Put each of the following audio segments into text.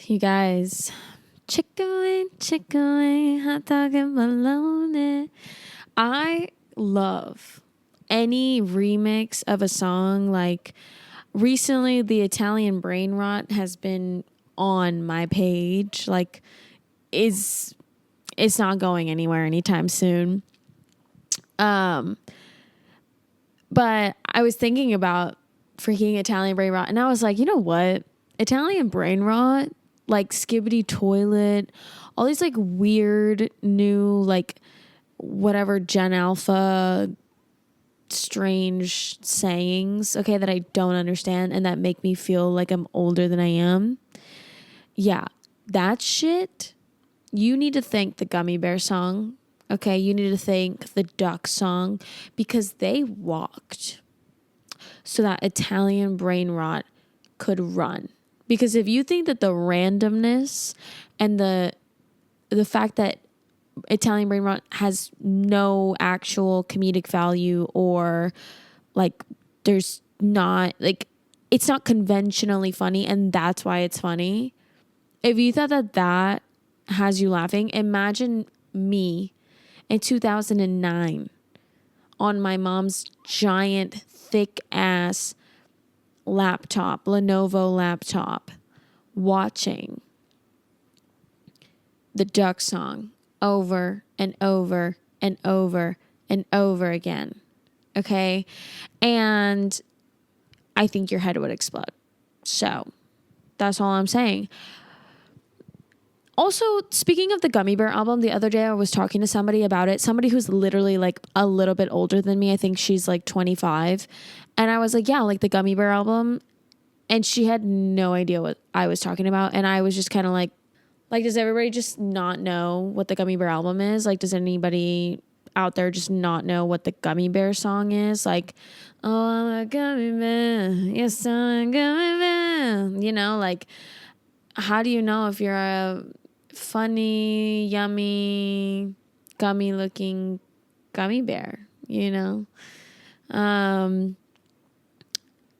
You guys, chicken, hot dog and bologna. I love any remix of a song. Like recently, the Italian brain rot has been on my page. Like, it's not going anywhere anytime soon. But I was thinking about freaking Italian brain rot, and I was like, you know what? Italian brain rot, like Skibbity Toilet, all these like weird new like whatever Gen Alpha strange sayings, okay, that I don't understand and that make me feel like I'm older than I am. Yeah, that shit, you need to thank the Gummy Bear song, okay? You need to thank the Duck song because they walked so that Italian brain rot could run. Because if you think that the randomness and the fact that Italian brain rot has no actual comedic value or like there's not like it's not conventionally funny and that's why it's funny. If you thought that has you laughing, imagine me in 2009 on my mom's giant thick ass laptop, Lenovo laptop, watching the Duck song over and over and over and over again. Okay? And I think your head would explode. So that's all I'm saying. Also, speaking of the Gummy Bear album, the other day I was talking to somebody about it. Somebody who's literally like a little bit older than me. I think she's like 25. And I was like, yeah, like the Gummy Bear album. And she had no idea what I was talking about. And I was just kind of like, does everybody just not know what the Gummy Bear album is? Like, does anybody out there just not know what the Gummy Bear song is? Like, oh, I'm a gummy bear. Yes, I'm a gummy bear. You know, like, how do you know if you're a funny, yummy, gummy-looking gummy bear? You know? And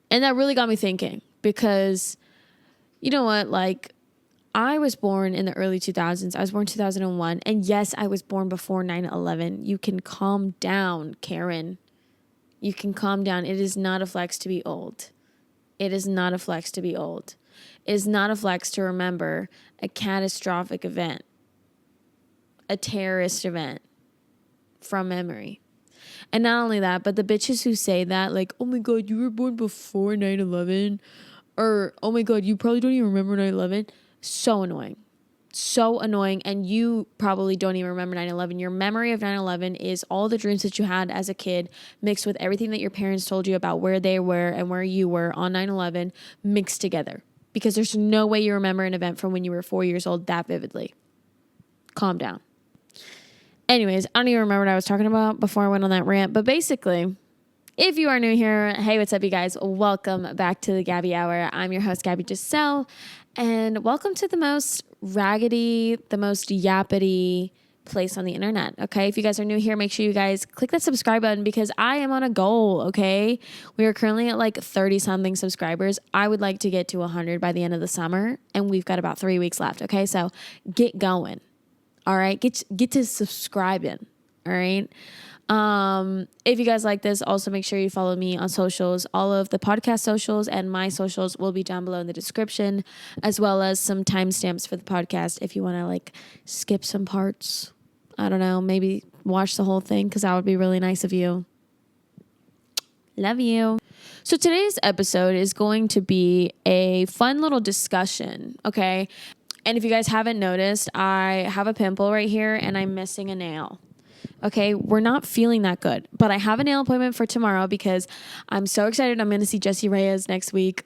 that really got me thinking because, you know what, like, I was born in the early 2000s. I was born 2001. And yes, I was born before 9/11. You can calm down, Karen. You can calm down. It is not a flex to be old. It is not a flex to be old. It is not a flex to remember a catastrophic event, a terrorist event from memory. And not only that, but the bitches who say that, like, oh my God, you were born before 9/11, or oh my God, you probably don't even remember 9/11. So annoying. So annoying. And you probably don't even remember 9/11. Your memory of 9/11 is all the dreams that you had as a kid mixed with everything that your parents told you about where they were and where you were on 9/11 mixed together. Because there's no way you remember an event from when you were 4 years old that vividly. Calm down. Anyways, I don't even remember what I was talking about before I went on that rant. But basically, if you are new here, hey, what's up, you guys? Welcome back to the Gabby Hour. I'm your host, Gabby Giselle. And welcome to the most raggedy, the most yappity place on the internet, okay? If you guys are new here, make sure you guys click that subscribe button because I am on a goal, okay? We are currently at like 30-something subscribers. I would like to get to 100 by the end of the summer, and we've got about 3 weeks left, okay? So get going, all right? Get to subscribing, all right? If you guys like this, also make sure you follow me on socials. All of the podcast socials and my socials will be down below in the description, as well as some timestamps for the podcast if you want to like skip some parts. I don't know, maybe watch the whole thing because that would be really nice of you. Love you. So today's episode is going to be a fun little discussion, okay? And if you guys haven't noticed, I have a pimple right here and I'm missing a nail. Okay, we're not feeling that good, but I have a nail appointment for tomorrow because I'm so excited. I'm going to see Jessie Reyes next week.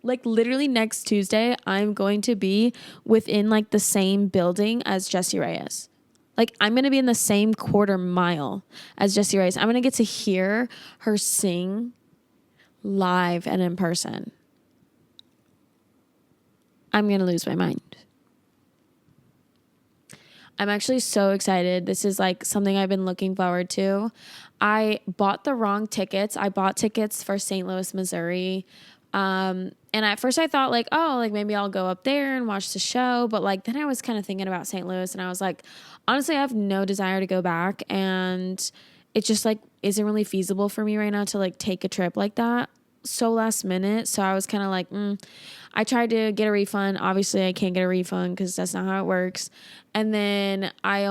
Like literally next Tuesday, I'm going to be within like the same building as Jessie Reyes. Like I'm going to be in the same quarter mile as Jessie Reyes. I'm going to get to hear her sing live and in person. I'm going to lose my mind. I'm actually so excited. This is like something I've been looking forward to. I bought the wrong tickets. I bought tickets for St. Louis, Missouri. And at first I thought like, oh, like maybe I'll go up there and watch the show. But like then I was kind of thinking about St. Louis and I was like, honestly, I have no desire to go back. And it just like isn't really feasible for me right now to like take a trip like that so last minute. So I was kind of like, I tried to get a refund. Obviously I can't get a refund because that's not how it works. And then I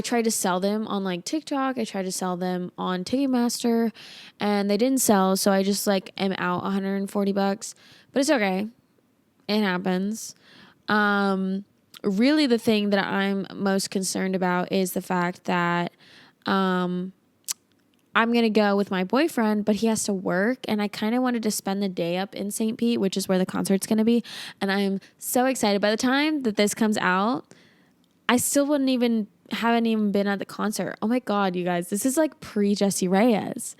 tried to sell them on like TikTok. I tried to sell them on Ticketmaster and they didn't sell. So I just like am out $140, but it's okay. It happens. Really the thing that I'm most concerned about is the fact that, I'm going to go with my boyfriend, but he has to work. And I kind of wanted to spend the day up in St. Pete, which is where the concert's going to be. And I'm so excited. By the time that this comes out, I still haven't even been at the concert. Oh my God, you guys, this is like pre-Jessie Reyes.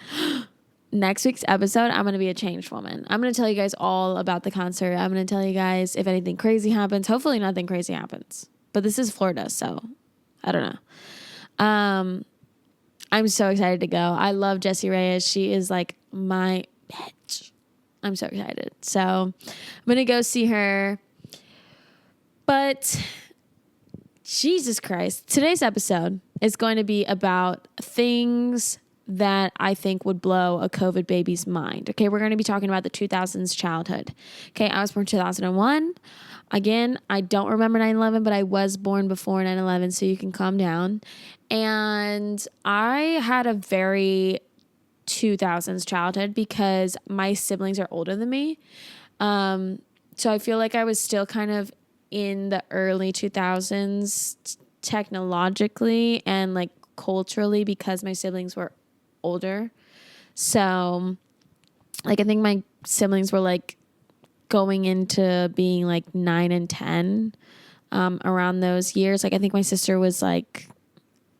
Next week's episode, I'm going to be a changed woman. I'm going to tell you guys all about the concert. I'm going to tell you guys if anything crazy happens. Hopefully nothing crazy happens. But this is Florida, so I don't know. I'm so excited to go. I love Jessie Reyes. She is like my bitch. I'm so excited. So I'm going to go see her. But Jesus Christ, today's episode is going to be about things that I think would blow a COVID baby's mind. Okay, we're going to be talking about the 2000s childhood. Okay, I was born 2001. Again, I don't remember 9/11, but I was born before 9/11, so you can calm down. And I had a very 2000s childhood because my siblings are older than me. So I feel like I was still kind of in the early 2000s technologically and like culturally because my siblings were older. So like I think my siblings were like going into being like 9 and 10 around those years. Like I think my sister was like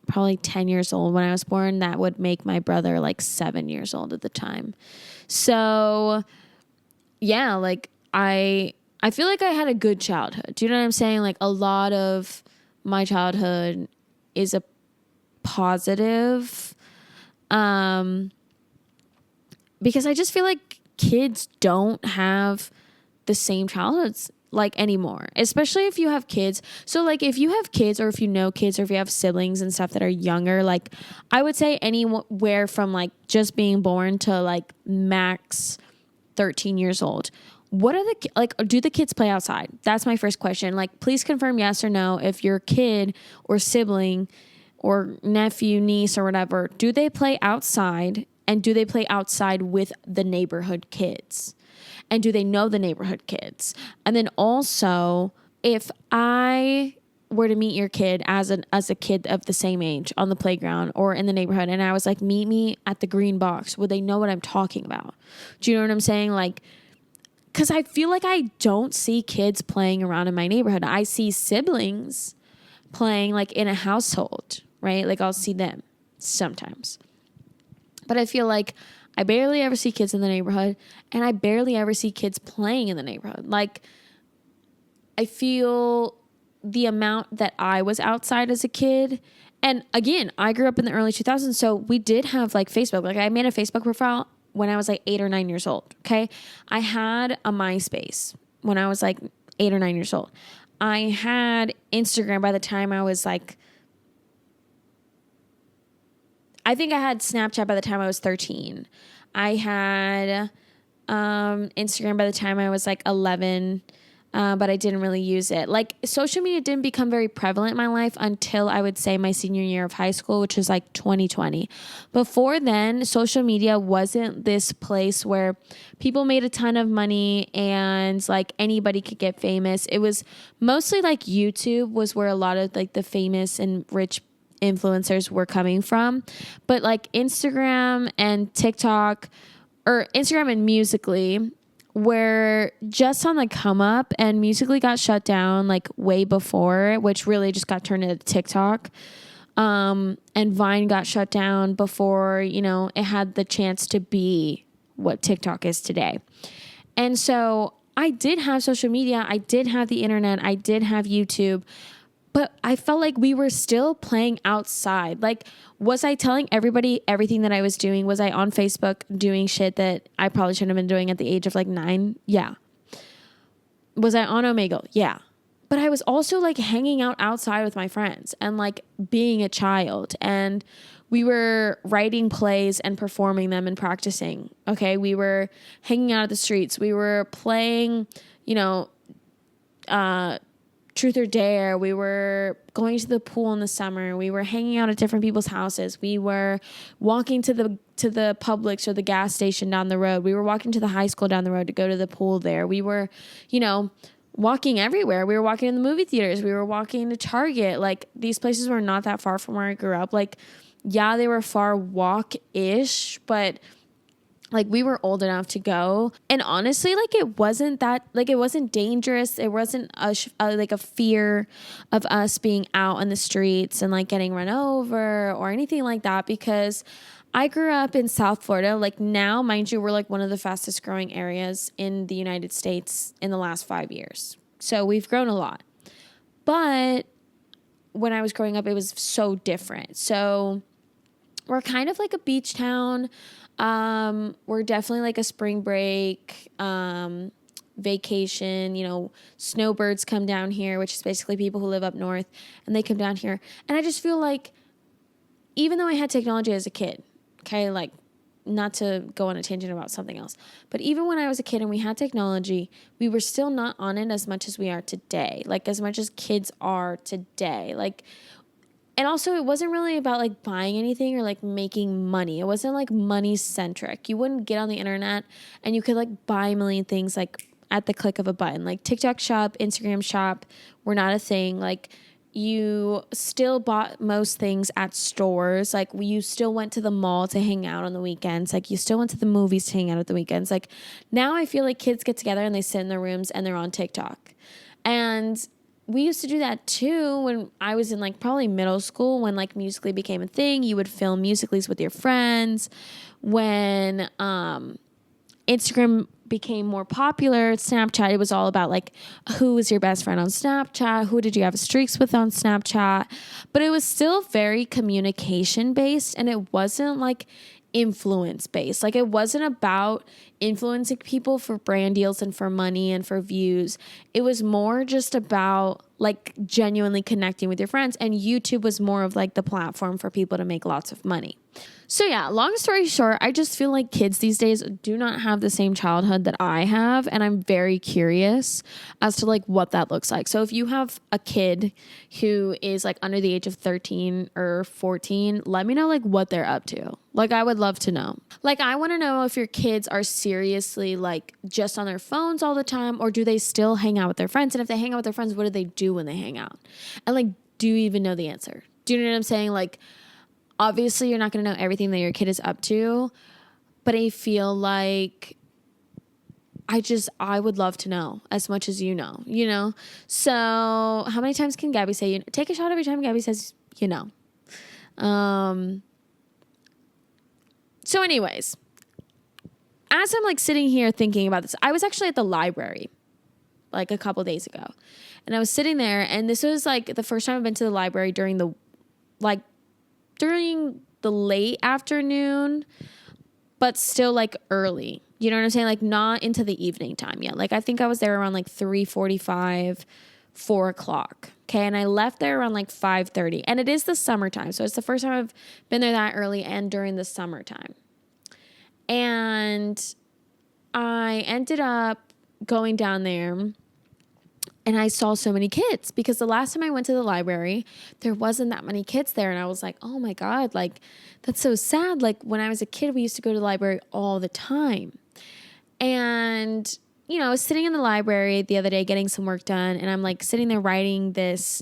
probably 10 years old when I was born. That would make my brother like 7 years old at the time. So yeah, like I feel like I had a good childhood. Do you know what I'm saying? Like a lot of my childhood is a positive, because I just feel like kids don't have the same childhoods like anymore, especially if you have kids. So like if you have kids or if you know kids or if you have siblings and stuff that are younger, like I would say anywhere from like just being born to like max 13 years old. What are do the kids play outside? That's my first question. Like, please confirm yes or no if your kid or sibling or nephew, niece or whatever, do they play outside and do they play outside with the neighborhood kids? And do they know the neighborhood kids? And then also, if I were to meet your kid as a kid of the same age on the playground or in the neighborhood and I was like, meet me at the green box, would they know what I'm talking about? Do you know what I'm saying? Like, because I feel like I don't see kids playing around in my neighborhood. I see siblings playing like in a household, right? Like I'll see them sometimes. But I feel like I barely ever see kids in the neighborhood and I barely ever see kids playing in the neighborhood. Like I feel the amount that I was outside as a kid. And again, I grew up in the early 2000s. So we did have like Facebook. Like I made a Facebook profile when I was like 8 or 9 years old. Okay. I had a MySpace when I was like 8 or 9 years old. I had Instagram by the time I was like, I think I had Snapchat by the time I was 13. I had Instagram by the time I was like 11, but I didn't really use it. Like social media didn't become very prevalent in my life until I would say my senior year of high school, which was like 2020. Before then, social media wasn't this place where people made a ton of money and like anybody could get famous. It was mostly like YouTube was where a lot of like the famous and rich influencers were coming from. But like Instagram and TikTok or Instagram and Musical.ly were just on the come up, and Musical.ly got shut down like way before, which really just got turned into TikTok. And Vine got shut down before, it had the chance to be what TikTok is today. And so I did have social media. I did have the internet. I did have YouTube. but I felt like we were still playing outside. Like, was I telling everybody everything that I was doing? Was I on Facebook doing shit that I probably shouldn't have been doing at the age of like 9? Yeah. Was I on Omegle? Yeah. But I was also like hanging out outside with my friends and like being a child. And we were writing plays and performing them and practicing. Okay. We were hanging out at the streets. We were playing, truth or dare. We were going to the pool in the summer. We were hanging out at different people's houses. We were walking to the Publix or the gas station down the road. We were walking to the high school down the road to go to the pool there. We were, walking everywhere. We were walking in the movie theaters. We were walking to Target. Like, these places were not that far from where I grew up. Like, yeah, they were far walk-ish, but like we were old enough to go. And honestly, like it wasn't dangerous. It wasn't a fear of us being out in the streets and like getting run over or anything like that, because I grew up in South Florida. Like now, mind you, we're like one of the fastest growing areas in the United States in the last 5 years. So we've grown a lot. But when I was growing up, it was so different. So we're kind of like a beach town. We're definitely like a spring break, vacation, snowbirds come down here, which is basically people who live up north, and they come down here. And I just feel like even though I had technology as a kid, okay, like not to go on a tangent about something else, but even when I was a kid and we had technology, we were still not on it as much as we are today, like as much as kids are today. Like, and also it wasn't really about like buying anything or like making money. It wasn't like money centric. You wouldn't get on the internet and you could like buy a million things like at the click of a button. Like TikTok shop, Instagram shop were not a thing. Like you still bought most things at stores. Like you still went to the mall to hang out on the weekends. Like you still went to the movies to hang out at the weekends. Like now I feel like kids get together and they sit in their rooms and they're on TikTok. And we used to do that too when I was in like probably middle school, when like Musical.ly became a thing. You would film Musical.lys with your friends. When Instagram became more popular, Snapchat, it was all about like who was your best friend on Snapchat, who did you have streaks with on Snapchat. But it was still very communication based, and it wasn't like influence based. Like it wasn't about influencing people for brand deals and for money and for views. It was more just about like genuinely connecting with your friends, and YouTube was more of like the platform for people to make lots of money. So yeah, long story short, I just feel like kids these days do not have the same childhood that I have, and I'm very curious as to like what that looks like. So if you have a kid who is like under the age of 13 or 14, let me know like what they're up to. Like I would love to know. Like I want to know if your kids are seriously like just on their phones all the time, or do they still hang out with their friends? And if they hang out with their friends, what do they do when they hang out? And like, do you even know the answer? Do you know what I'm saying? Like, obviously, you're not going to know everything that your kid is up to, but I feel like I would love to know as much as you know? So how many times can Gabby say, take a shot every time Gabby says, So anyways, as I'm like sitting here thinking about this, I was actually at the library like a couple days ago, and I was sitting there, and this was like the first time I've been to the library during the late afternoon, but still like early. You know what I'm saying? Like not into the evening time yet. Like I think I was there around like 3:45, 4 o'clock. Okay. And I left there around like 5:30, and it is the summertime. So it's the first time I've been there that early and during the summertime. And I ended up going down there, and I saw so many kids, because the last time I went to the library, there wasn't that many kids there. And I was like, oh my God, like that's so sad. Like when I was a kid, we used to go to the library all the time. And, I was sitting in the library the other day getting some work done, and I'm like sitting there writing this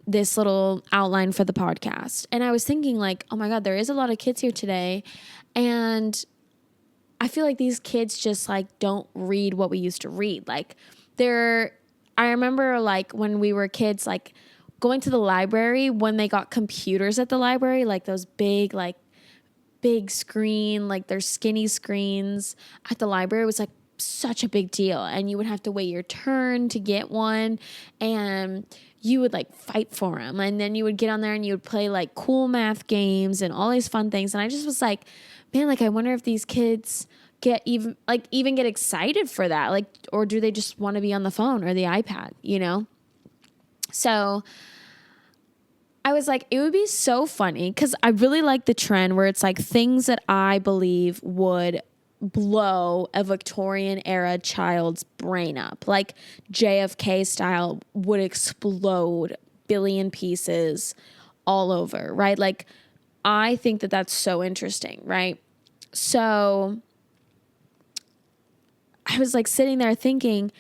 little outline for the podcast. And I was thinking like, oh my God, there is a lot of kids here today. And I feel like these kids just like don't read what we used to read. Like I remember like when we were kids, like going to the library when they got computers at the library, like those big screen, like their skinny screens at the library was like such a big deal, and you would have to wait your turn to get one, and you would like fight for them, and then you would get on there and you would play like cool math games and all these fun things. And I just was like, man, like I wonder if these kids get even get excited for that, like, or do they just want to be on the phone or the iPad, you know? So I was like, it would be so funny, because I really like the trend where it's like things that I believe would blow a Victorian era child's brain up, like JFK style would explode billion pieces all over, right? Like I think that that's so interesting, right? So I was like sitting there thinking,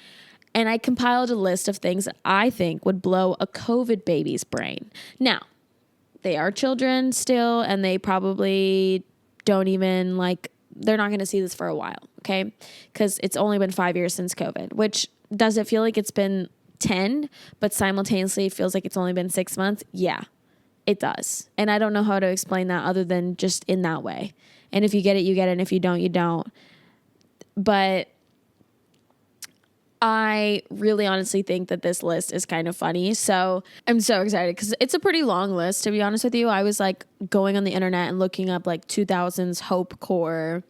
and I compiled a list of things that I think would blow a COVID baby's brain. Now, they are children still, and they probably don't even like, they're not going to see this for a while, okay? Because it's only been 5 years since COVID, which does it feel like it's been 10, but simultaneously it feels like it's only been 6 months? Yeah, it does. And I don't know how to explain that other than just in that way. And if you get it, you get it. And if you don't, you don't. But I really honestly think that this list is kind of funny. So I'm so excited because it's a pretty long list, to be honest with you. I was like going on the internet and looking up like 2000's Hope Core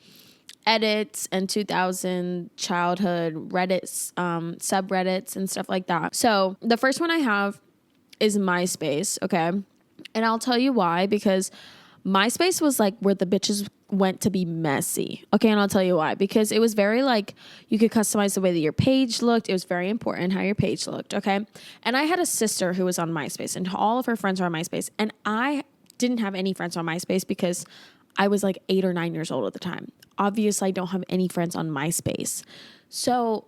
edits and 2000 childhood Reddits, subreddits and stuff like that. So the first one I have is MySpace, okay? And I'll tell you why, because MySpace was like where the bitches went to be messy. Okay, and I'll tell you why. Because it was very like, you could customize the way that your page looked. It was very important how your page looked, okay? And I had a sister who was on MySpace, and all of her friends were on MySpace. And I didn't have any friends on MySpace because I was like 8 or 9 years old at the time. Obviously, I don't have any friends on MySpace. So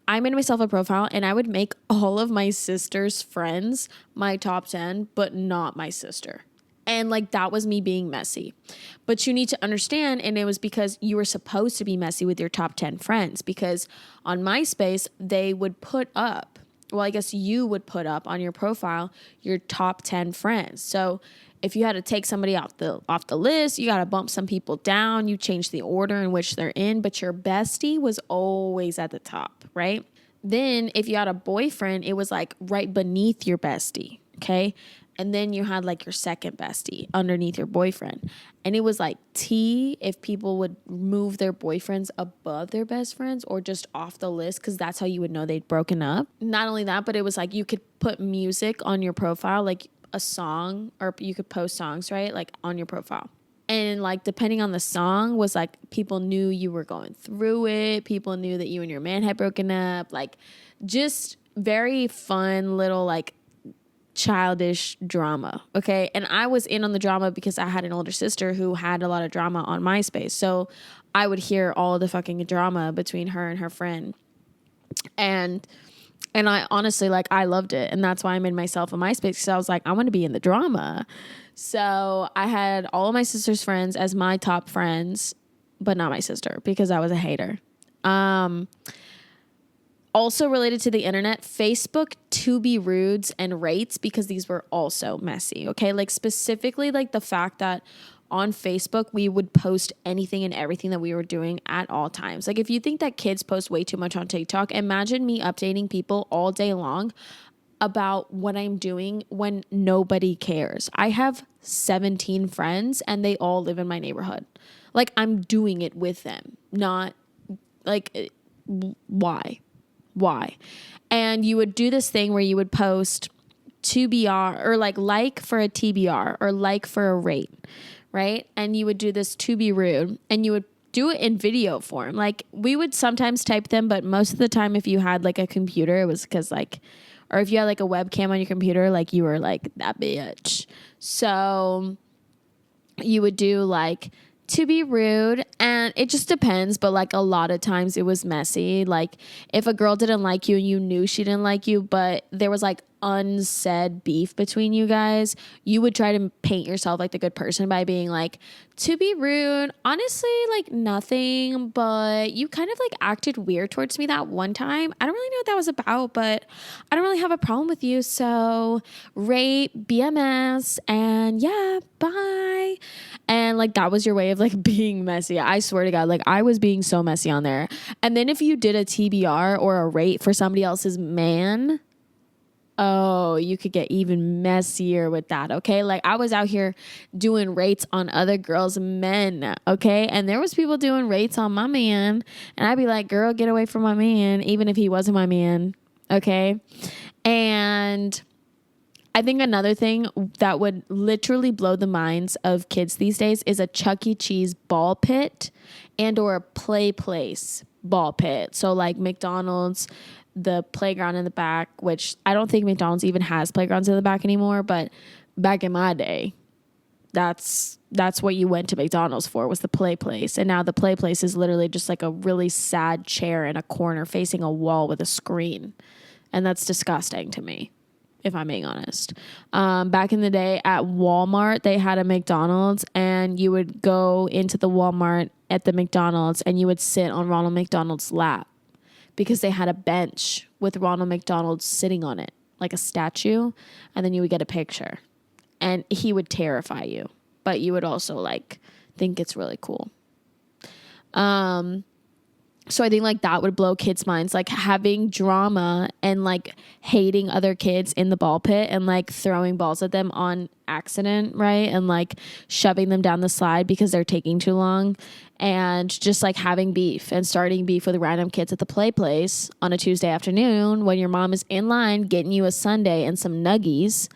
I made myself a profile, and I would make all of my sister's friends my top 10, but not my sister. And like, that was me being messy. But you need to understand, and it was because you were supposed to be messy with your top 10 friends, because on MySpace, they would put up, well, I guess you would put up on your profile your top 10 friends. So if you had to take somebody off the list, you got to bump some people down, you change the order in which they're in, but your bestie was always at the top, right? Then if you had a boyfriend, it was like right beneath your bestie, okay? And then you had like your second bestie underneath your boyfriend. And it was like tea if people would move their boyfriends above their best friends or just off the list, because that's how you would know they'd broken up. Not only that, but it was like you could put music on your profile, like a song, or you could post songs, right? Like on your profile. And like depending on the song was like people knew you were going through it. People knew that you and your man had broken up. Like just very fun little like childish drama, okay? And I was in on the drama because I had an older sister who had a lot of drama on MySpace. So I would hear all of the fucking drama between her and her friend. And I honestly, like, I loved it. And that's why I made myself a MySpace, because I was like, I want to be in the drama. So I had all of my sister's friends as my top friends, but not my sister, because I was a hater. Also related to the internet, Facebook to be rudes and rates, because these were also messy, okay? Like specifically like the fact that on Facebook, we would post anything and everything that we were doing at all times. Like if you think that kids post way too much on TikTok, imagine me updating people all day long about what I'm doing when nobody cares. I have 17 friends and they all live in my neighborhood. Like I'm doing it with them, not like why? And you would do this thing where you would post TBR or like for a TBR or like for a rate, right? And you would do this to be rude, and you would do it in video form. Like we would sometimes type them, but most of the time if you had like a computer, it was because like, or if you had like a webcam on your computer, like you were like that bitch. So you would do like to be rude, and it just depends, but like a lot of times it was messy. Like if a girl didn't like you and you knew she didn't like you, but there was like unsaid beef between you guys, you would try to paint yourself like the good person by being like, to be rude, honestly, like nothing, but you kind of like acted weird towards me that one time. I don't really know what that was about, but I don't really have a problem with you. So rate BMS and yeah, bye. And like that was your way of like being messy. I swear to God, like I was being so messy on there. And then if you did a TBR or a rate for somebody else's man, oh, you could get even messier with that, okay? Like I was out here doing rates on other girls' men, okay? And there was people doing rates on my man, and I'd be like, girl, get away from my man, even if he wasn't my man, okay? And I think another thing that would literally blow the minds of kids these days is a Chuck E. Cheese ball pit and or a play place ball pit. So like McDonald's, the playground in the back, which I don't think McDonald's even has playgrounds in the back anymore, but back in my day, that's what you went to McDonald's for, was the play place. And now the play place is literally just like a really sad chair in a corner facing a wall with a screen. And that's disgusting to me, if I'm being honest. Back in the day at Walmart, they had a McDonald's, and you would go into the Walmart at the McDonald's and you would sit on Ronald McDonald's lap, because they had a bench with Ronald McDonald sitting on it, like a statue, and then you would get a picture. And he would terrify you, but you would also, like, think it's really cool. So I think, like, that would blow kids' minds, like, having drama and, like, hating other kids in the ball pit and, like, throwing balls at them on accident, right? And, like, shoving them down the slide because they're taking too long, and just, like, having beef and starting beef with random kids at the play place on a Tuesday afternoon when your mom is in line getting you a sundae and some nuggies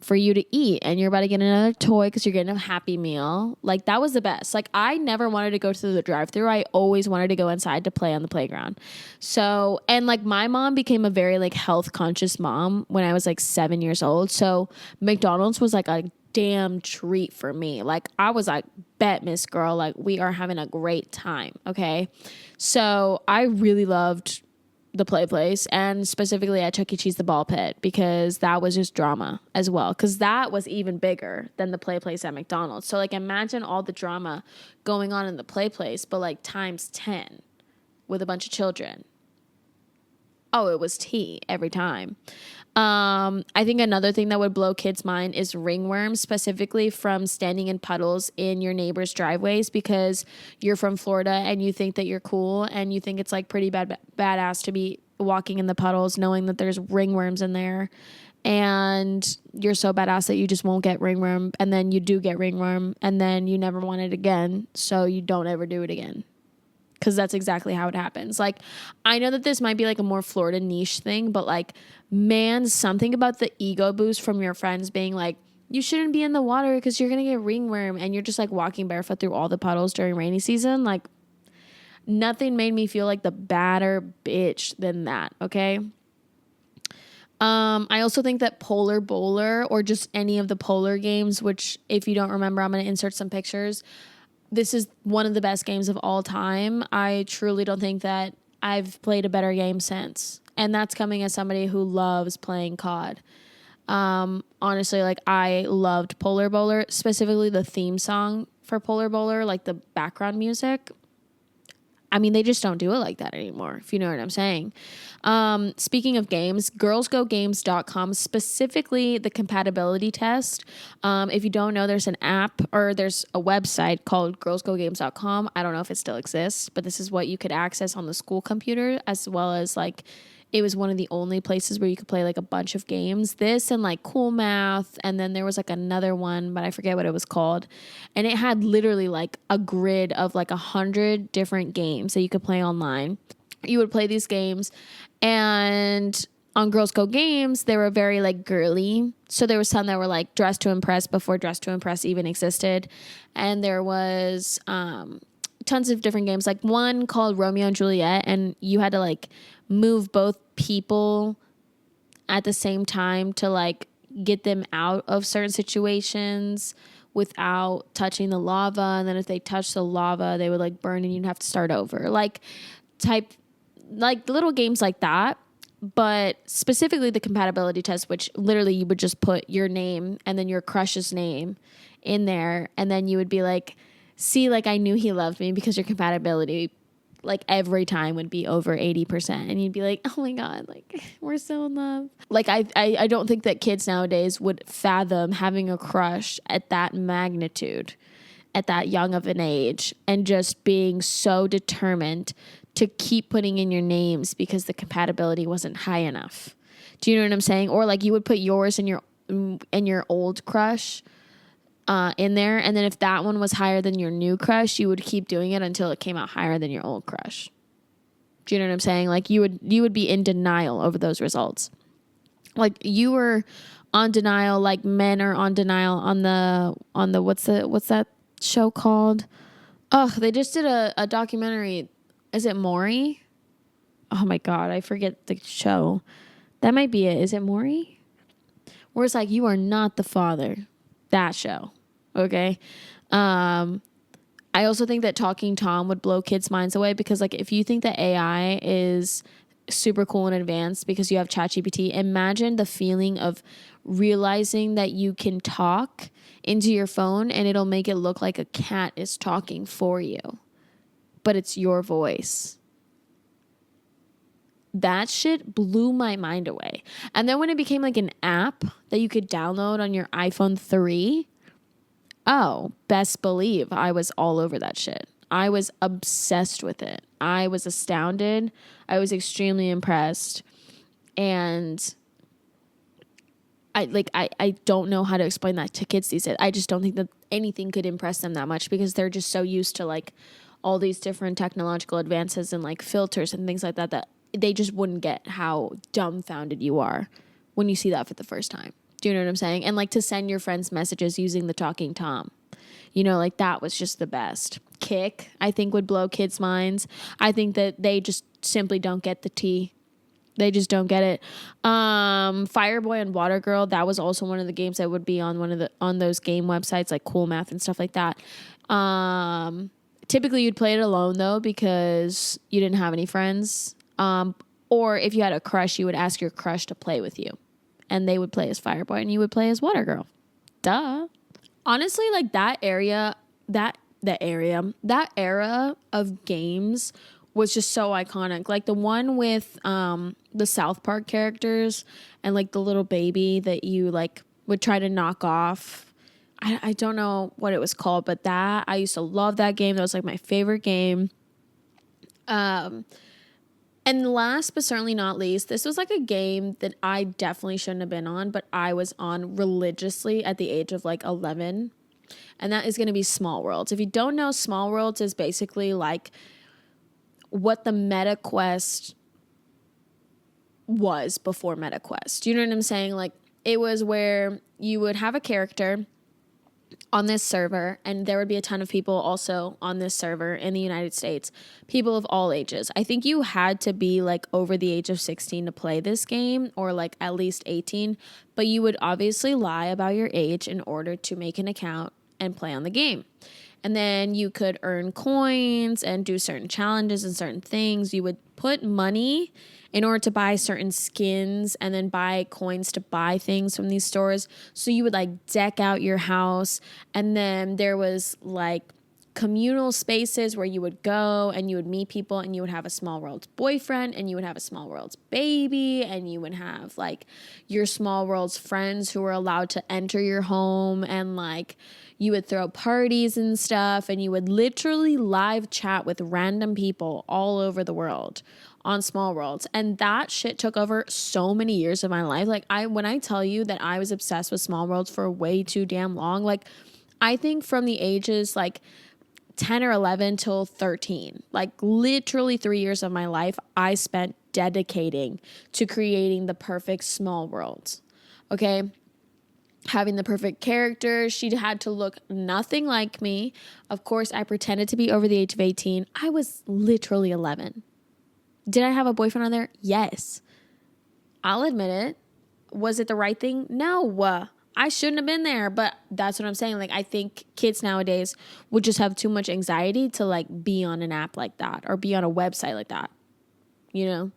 for you to eat, and you're about to get another toy because you're getting a Happy Meal. Like, that was the best. Like, I never wanted to go through the drive-thru. I always wanted to go inside to play on the playground. So, and like, my mom became a very like health conscious mom when I was like 7 years old. So McDonald's was like a damn treat for me. Like, I was like, bet, Miss Girl, like, we are having a great time. Okay. So I really loved the play place, and specifically at Chuck E. Cheese the ball pit, because that was just drama as well, because that was even bigger than the play place at McDonald's. So like, imagine all the drama going on in the play place, but like times 10 with a bunch of children. Oh, it was tea every time. I think another thing that would blow kids' mind is ringworms, specifically from standing in puddles in your neighbor's driveways because you're from Florida and you think that you're cool and you think it's like pretty badass to be walking in the puddles knowing that there's ringworms in there, and you're so badass that you just won't get ringworm, and then you do get ringworm, and then you never want it again, so you don't ever do it again. Because that's exactly how it happens. Like, I know that this might be like a more Florida niche thing, but like, man, something about the ego boost from your friends being like, you shouldn't be in the water because you're going to get ringworm, and you're just like walking barefoot through all the puddles during rainy season. Like, nothing made me feel like the badder bitch than that, okay? I also think that Polar Bowler, or just any of the polar games, which if you don't remember, I'm going to insert some pictures. This is one of the best games of all time. I truly don't think that I've played a better game since. And that's coming as somebody who loves playing COD. Honestly, like, I loved Polar Bowler, specifically the theme song for Polar Bowler, like the background music. I mean, they just don't do it like that anymore, if you know what I'm saying. Speaking of games, girlsgogames.com, specifically the compatibility test. If you don't know, there's an app, or there's a website called girlsgogames.com. I don't know if it still exists, but this is what you could access on the school computer, as well as like, it was one of the only places where you could play like a bunch of games. This and like Cool Math, and then there was like another one, but I forget what it was called. And it had literally like a grid of like 100 different games that you could play online. You would play these games, and on Girls Go Games, they were very like girly. So there was some that were like Dress to Impress before Dress to Impress even existed. And there was tons of different games, like one called Romeo and Juliet, and you had to like move both people at the same time to like get them out of certain situations without touching the lava. And then if they touched the lava, they would like burn and you'd have to start over. Like little games like that. But specifically the compatibility test, which literally you would just put your name and then your crush's name in there. And then you would be like, see, like I knew he loved me because your compatibility like every time would be over 80%. And you'd be like, oh my God, like we're so in love. Like I don't think that kids nowadays would fathom having a crush at that magnitude, at that young of an age, and just being so determined to keep putting in your names because the compatibility wasn't high enough. Do you know what I'm saying? Or like you would put yours and your old crush in there, and then if that one was higher than your new crush, you would keep doing it until it came out higher than your old crush. Do you know what I'm saying? Like you would be in denial over those results. Like you were on denial, like men are on denial on the what's that show called? Oh, they just did a documentary. Is it Maury? Oh my God, I forget the show. That might be it. Is it Maury? Where it's like, you are not the father. That show. Okay. I also think that Talking Tom would blow kids' minds away because like if you think that AI is super cool and advanced because you have ChatGPT, imagine the feeling of realizing that you can talk into your phone and it'll make it look like a cat is talking for you, but it's your voice. That shit blew my mind away. And then when it became like an app that you could download on your iPhone 3, oh, best believe I was all over that shit. I was obsessed with it. I was astounded. I was extremely impressed. And I don't know how to explain that to kids these days. I just don't think that anything could impress them that much because they're just so used to like all these different technological advances and like filters and things like that that they just wouldn't get how dumbfounded you are when you see that for the first time. Do you know what I'm saying? And like to send your friends messages using the Talking Tom, you know, like that was just the best. Kick, I think, would blow kids' minds. I think that they just simply don't get the tea. They just don't get it. Fireboy and Water Girl, that was also one of the games that would be on those game websites like Cool Math and stuff like that. Typically you'd play it alone though because you didn't have any friends. Or if you had a crush, you would ask your crush to play with you. And they would play as Fireboy and you would play as Water Girl. Duh. Honestly, like that era of games was just so iconic. Like the one with the South Park characters and like the little baby that you like would try to knock off. I don't know what it was called, but that I used to love that game. That was like my favorite game. And last but certainly not least, this was like a game that I definitely shouldn't have been on, but I was on religiously at the age of like 11. And that is going to be Small Worlds. If you don't know, Small Worlds is basically like what the MetaQuest was before MetaQuest. You know what I'm saying? Like it was where you would have a character on this server, and there would be a ton of people also on this server in the United States, people of all ages. I think you had to be like over the age of 16 to play this game, or like at least 18, but you would obviously lie about your age in order to make an account and play on the game. And then you could earn coins and do certain challenges and certain things. You would put money in order to buy certain skins and then buy coins to buy things from these stores. So you would like deck out your house. And then there was like communal spaces where you would go and you would meet people and you would have a Small Worlds boyfriend and you would have a Small Worlds baby and you would have like your Small Worlds friends who were allowed to enter your home, and like you would throw parties and stuff, and you would literally live chat with random people all over the world on Small Worlds. And that shit took over so many years of my life. Like when I tell you that I was obsessed with Small Worlds for way too damn long, like I think from the ages like 10 or 11 till 13, like literally 3 years of my life I spent dedicating to creating the perfect Small Worlds. Okay. Having the perfect character. She had to look nothing like me. Of course, I pretended to be over the age of 18. I was literally 11. Did I have a boyfriend on there? Yes. I'll admit it. Was it the right thing? No. I shouldn't have been there, but that's what I'm saying. Like, I think kids nowadays would just have too much anxiety to like be on an app like that or be on a website like that, you know?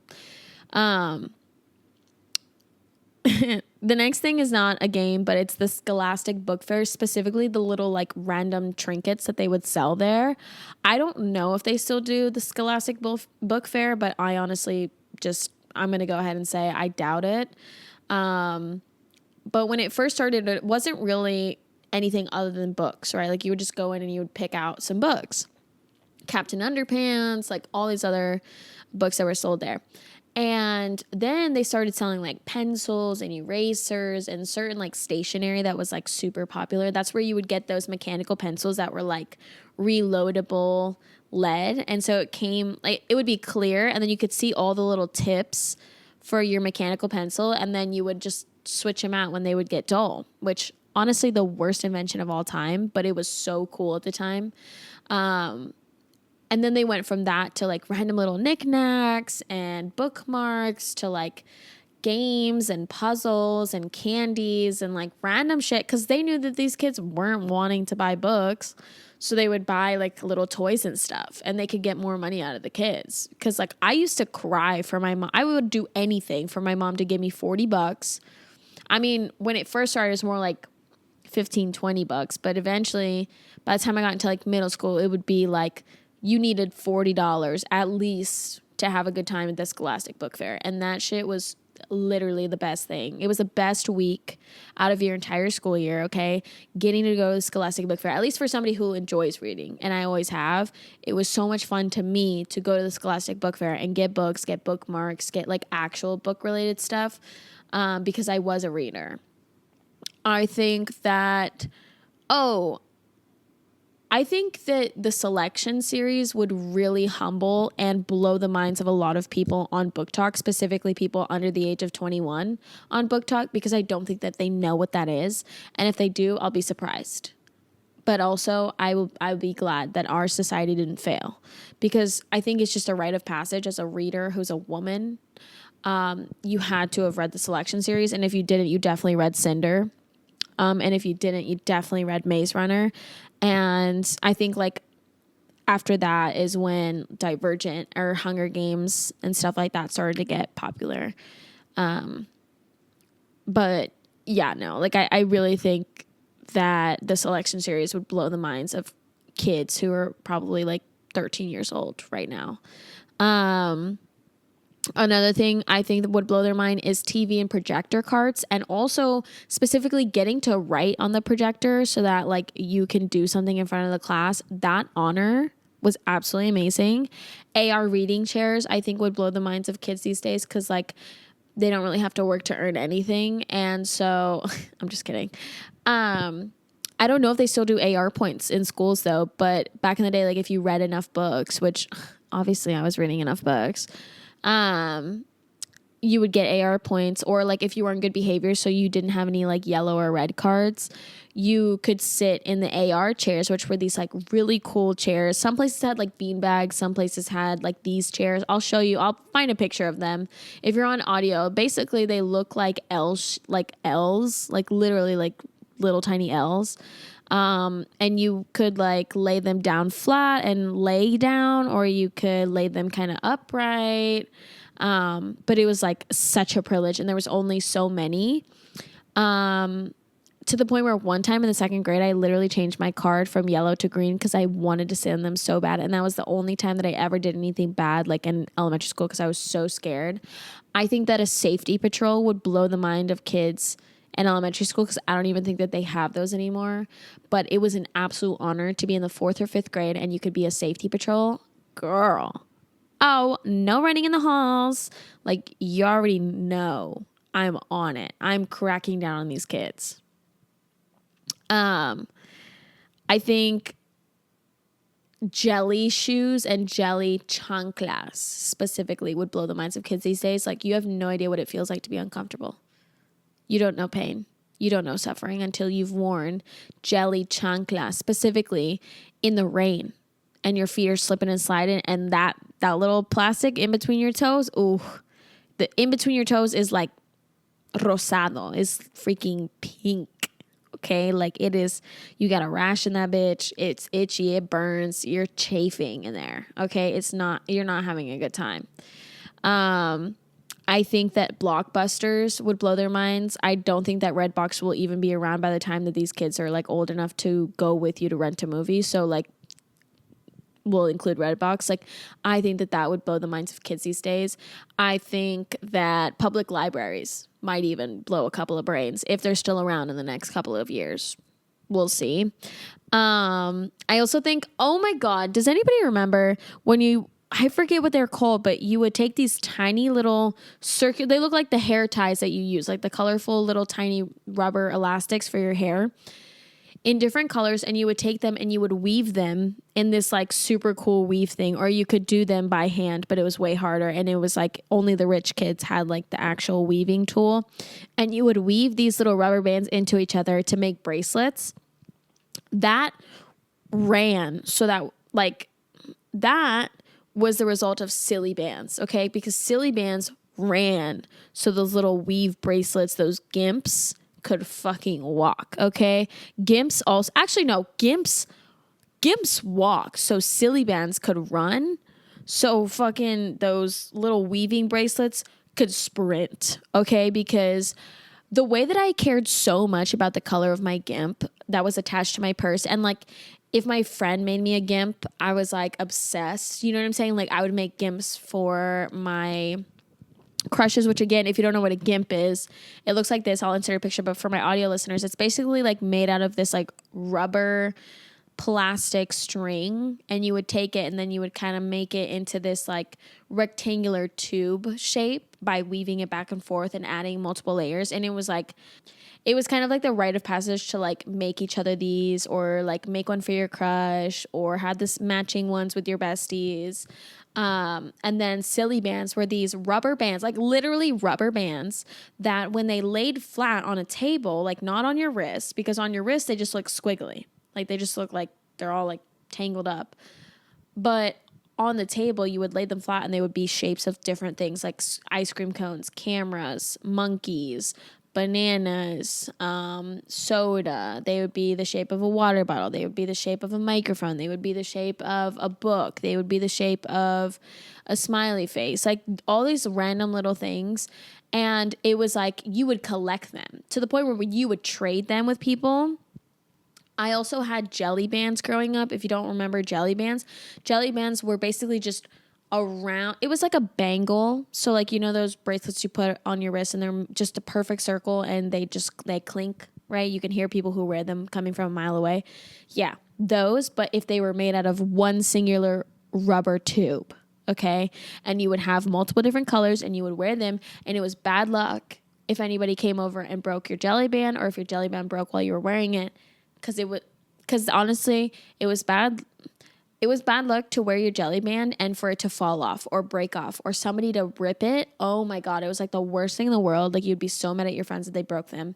The next thing is not a game, but it's the Scholastic Book Fair, specifically the little like random trinkets that they would sell there. I don't know if they still do the Scholastic Book Fair, but I honestly I'm going to go ahead and say I doubt it. But when it first started, it wasn't really anything other than books, right? Like you would just go in and you would pick out some books. Captain Underpants, like all these other books that were sold there. And then they started selling like pencils and erasers and certain like stationery that was like super popular. That's where you would get those mechanical pencils that were like reloadable lead. And so it came like it would be clear and then you could see all the little tips for your mechanical pencil. And then you would just switch them out when they would get dull, which honestly the worst invention of all time, but it was so cool at the time. And then they went from that to like random little knickknacks and bookmarks to like games and puzzles and candies and like random shit because they knew that these kids weren't wanting to buy books. So they would buy like little toys and stuff and they could get more money out of the kids. Because like I used to cry for my mom. I would do anything for my mom to give me $40. I mean, when it first started, it was more like $15-$20. But eventually, by the time I got into like middle school, it would be like, you needed $40 at least to have a good time at the Scholastic Book Fair. And that shit was literally the best thing. It was the best week out of your entire school year, okay? Getting to go to the Scholastic Book Fair, at least for somebody who enjoys reading, and I always have. It was so much fun to me to go to the Scholastic Book Fair and get books, get bookmarks, get like actual book-related stuff because I was a reader. I think that the selection series would really humble and blow the minds of a lot of people on Book Talk, specifically people under the age of 21 on Book Talk, because I don't think that they know what that is. And if they do, I'll be surprised. But also, I will be glad that our society didn't fail, because I think it's just a rite of passage as a reader who's a woman. You had to have read the selection series. And if you didn't, you definitely read Cinder. And if you didn't, you definitely read Maze Runner. And I think like after that is when Divergent or Hunger Games and stuff like that started to get popular. But yeah, no, like I really think that the selection series would blow the minds of kids who are probably like 13 years old right now. Another thing I think that would blow their mind is TV and projector carts, and also specifically getting to write on the projector so that like you can do something in front of the class. That honor was absolutely amazing. AR reading chairs I think would blow the minds of kids these days because like they don't really have to work to earn anything. And so I'm just kidding. I don't know if they still do AR points in schools though, but back in the day, like if you read enough books, which obviously I was reading enough books, you would get AR points, or like if you were in good behavior, so you didn't have any like yellow or red cards, you could sit in the AR chairs, which were these like really cool chairs. Some places had like bean bags, some places had like these chairs. I'll show you. I'll find a picture of them. If you're on audio, basically they look like L's, like literally like little tiny L's. And you could like lay them down flat and lay down, or you could lay them kind of upright. But it was like such a privilege, and there was only so many. To the point where one time in the second grade, I literally changed my card from yellow to green because I wanted to sit in them so bad. And that was the only time that I ever did anything bad, like in elementary school, because I was so scared. I think that a safety patrol would blow the mind of kids in elementary school, because I don't even think that they have those anymore. But it was an absolute honor to be in the 4th or 5th grade and you could be a safety patrol. Girl. Oh, no running in the halls. Like, you already know I'm on it. I'm cracking down on these kids. I think jelly shoes and jelly chanclas specifically would blow the minds of kids these days. Like, you have no idea what it feels like to be uncomfortable. You don't know pain. You don't know suffering until you've worn jelly chanclas, specifically in the rain, and your feet are slipping and sliding, and that little plastic in between your toes, ooh, the in between your toes is like rosado, is freaking pink. Okay, like it is, you got a rash in that bitch. It's itchy, it burns, you're chafing in there. Okay, you're not having a good time. I think that Blockbusters would blow their minds. I don't think that Redbox will even be around by the time that these kids are like old enough to go with you to rent a movie. So like we'll include Redbox. Like I think that that would blow the minds of kids these days. I think that public libraries might even blow a couple of brains if they're still around in the next couple of years. We'll see. I also think, oh my God, does anybody remember when I forget what they're called, but you would take these tiny little they look like the hair ties that you use, like the colorful little tiny rubber elastics for your hair in different colors, and you would take them and you would weave them in this like super cool weave thing, or you could do them by hand, but it was way harder, and it was like only the rich kids had like the actual weaving tool, and you would weave these little rubber bands into each other to make bracelets. That ran so that like that was the result of silly bands, okay? Because silly bands ran so those little weave bracelets, those gimps, could fucking walk, okay? Gimps walk so silly bands could run, so fucking those little weaving bracelets could sprint, okay? Because the way that I cared so much about the color of my gimp that was attached to my purse, and like if my friend made me a gimp, I was like obsessed. You know what I'm saying? Like I would make gimps for my crushes, which again, if you don't know what a gimp is, it looks like this. I'll insert a picture, but for my audio listeners, it's basically like made out of this like rubber plastic string, and you would take it and then you would kind of make it into this like rectangular tube shape by weaving it back and forth and adding multiple layers. And it was kind of like the rite of passage to like make each other these, or like make one for your crush, or have this matching ones with your besties. And then silly bands were these rubber bands, like literally rubber bands that when they laid flat on a table, like not on your wrist, because on your wrist they just look squiggly. Like they just look like they're all like tangled up. But on the table, you would lay them flat and they would be shapes of different things, like ice cream cones, cameras, monkeys, bananas, soda. They would be the shape of a water bottle. They would be the shape of a microphone. They would be the shape of a book. They would be the shape of a smiley face. Like all these random little things. And it was like you would collect them to the point where you would trade them with people. I also had jelly bands growing up. If you don't remember jelly bands were basically just around. It was like a bangle. So like, you know, those bracelets you put on your wrist and they're just a perfect circle and they clink, right? You can hear people who wear them coming from a mile away. Yeah, those, but if they were made out of one singular rubber tube, okay? And you would have multiple different colors and you would wear them, and it was bad luck if anybody came over and broke your jelly band, or if your jelly band broke while you were wearing it. Because honestly, it was bad luck to wear your jelly band and for it to fall off or break off or somebody to rip it. Oh my God, it was like the worst thing in the world. Like you'd be so mad at your friends that they broke them.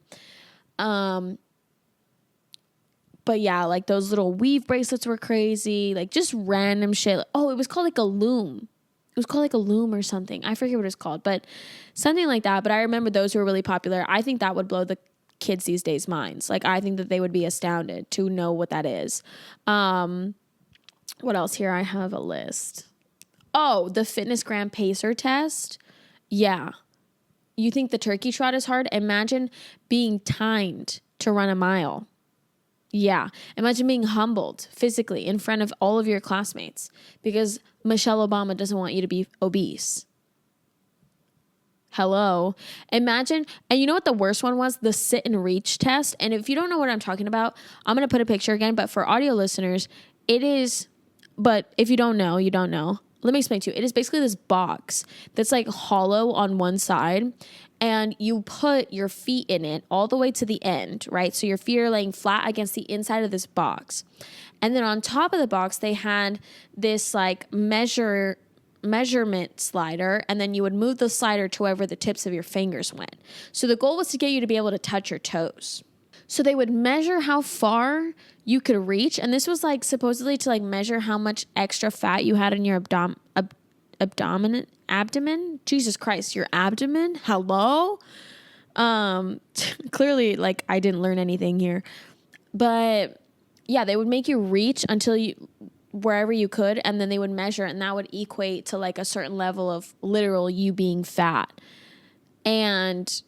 But yeah, like those little weave bracelets were crazy. Like just random shit. Oh, it was called like a loom. It was called like a loom or something. I forget what it's called, but something like that. But I remember those were really popular. I think that would blow the kids these days' minds. Like I think that they would be astounded to know what that is. What else here? I have a list. Oh, the Fitness Gram Pacer test. Yeah. You think the turkey trot is hard? Imagine being timed to run a mile. Yeah. Imagine being humbled physically in front of all of your classmates because Michelle Obama doesn't want you to be obese. Hello. Imagine, and you know what the worst one was? The sit and reach test. And if you don't know what I'm talking about, I'm going to put a picture again, but for audio listeners, it is, but if you don't know, you don't know. Let me explain to you. It is basically this box that's like hollow on one side, and you put your feet in it all the way to the end, right? So your feet are laying flat against the inside of this box. And then on top of the box, they had this like measurement slider, and then you would move the slider to wherever the tips of your fingers went. So the goal was to get you to be able to touch your toes. So they would measure how far you could reach, and this was like supposedly to like measure how much extra fat you had in your abdomen. Jesus Christ, your abdomen. Hello. Clearly, like I didn't learn anything here, but yeah, they would make you reach until wherever you could, and then they would measure, and that would equate to like a certain level of literal you being fat. And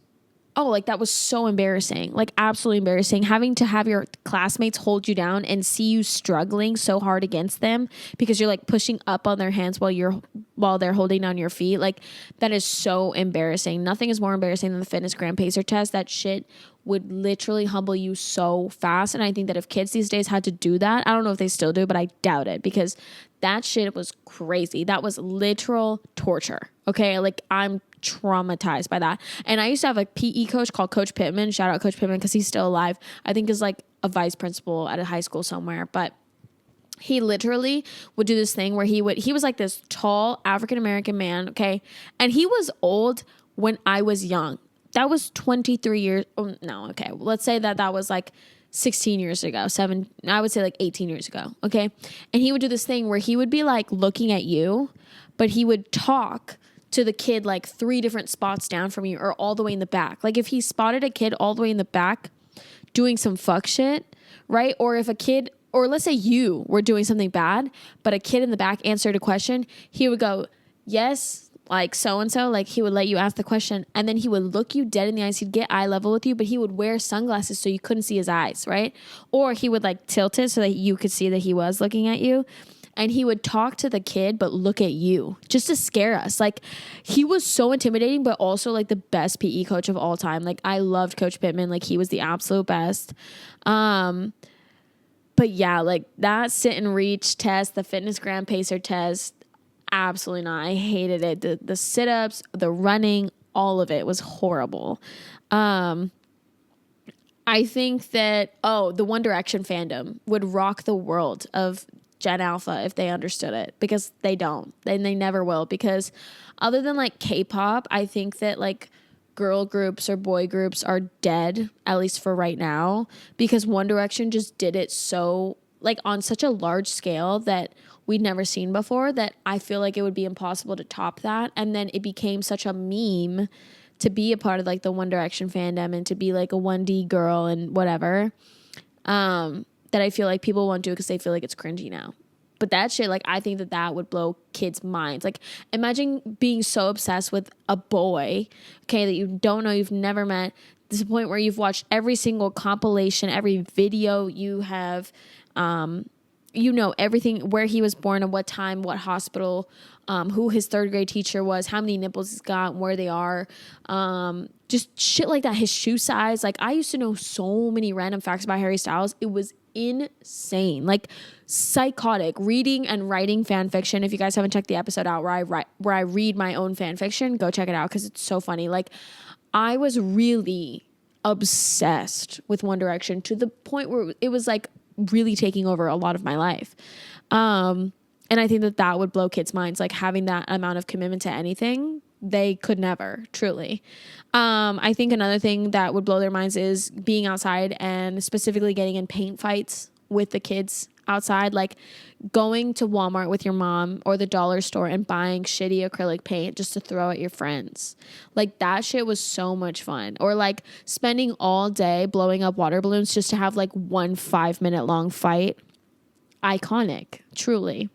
oh, like that was so embarrassing, like absolutely embarrassing, having to have your classmates hold you down and see you struggling so hard against them because you're like pushing up on their hands while they're holding down your feet. Like that is so embarrassing. Nothing is more embarrassing than the fitness gram pacer test. That shit would literally humble you so fast. And I think that if kids these days had to do that, I don't know if they still do, but I doubt it, because that shit was crazy. That was literal torture. Okay. Like I'm traumatized by that. And I used to have a PE coach called Coach Pittman. Shout out Coach Pittman because he's still alive. I think is like a vice principal at a high school somewhere. But he literally would do this thing where he was like this tall African-American man. Okay. And he was old when I was young. That was 23 years. Oh, no. Okay. Let's say that was like 16 years ago, I would say like 18 years ago. Okay. And he would do this thing where he would be like looking at you, but he would talk to the kid like 3 different spots down from you or all the way in the back. Like if he spotted a kid all the way in the back doing some fuck shit, right? Or if a kid, or let's say you were doing something bad, but a kid in the back answered a question, he would go, yes, like so-and-so, like he would let you ask the question, and then he would look you dead in the eyes. He'd get eye level with you, but he would wear sunglasses so you couldn't see his eyes, right? Or he would like tilt it so that you could see that he was looking at you. And he would talk to the kid, but look at you just to scare us. Like he was so intimidating, but also like the best PE coach of all time. Like I loved Coach Pittman. Like he was the absolute best. But yeah, like that sit and reach test, the fitness gram pacer test, absolutely not. I hated it. The sit-ups, the running, all of it was horrible. I think that, the One Direction fandom would rock the world of Gen Alpha if they understood it, because they don't, and they never will, because other than like K-pop, I think that like girl groups or boy groups are dead, at least for right now, because One Direction just did it so like on such a large scale that we'd never seen before, that I feel like it would be impossible to top that. And then it became such a meme to be a part of like the One Direction fandom and to be like a 1D girl and whatever, that I feel like people won't do it because they feel like it's cringy now. But that shit, like, I think that would blow kids' minds. Like, imagine being so obsessed with a boy, okay, that you don't know, you've never met, to the point where you've watched every single compilation, every video you have, you know, everything, where he was born and what time, what hospital, who his 3rd grade teacher was, how many nipples he's got, where they are, just shit like that, his shoe size. Like, I used to know so many random facts about Harry Styles. It was insane, like psychotic. Reading and writing fan fiction. If you guys haven't checked the episode out where I read my own fan fiction, go check it out because it's so funny. Like, I was really obsessed with One Direction to the point where it was like really taking over a lot of my life. And I think that would blow kids' minds, like having that amount of commitment to anything. They could never, truly. I think another thing that would blow their minds is being outside and specifically getting in paint fights with the kids outside, like going to Walmart with your mom or the dollar store and buying shitty acrylic paint just to throw at your friends. Like that shit was so much fun. Or like spending all day blowing up water balloons just to have like one 5-minute long fight. Iconic, truly.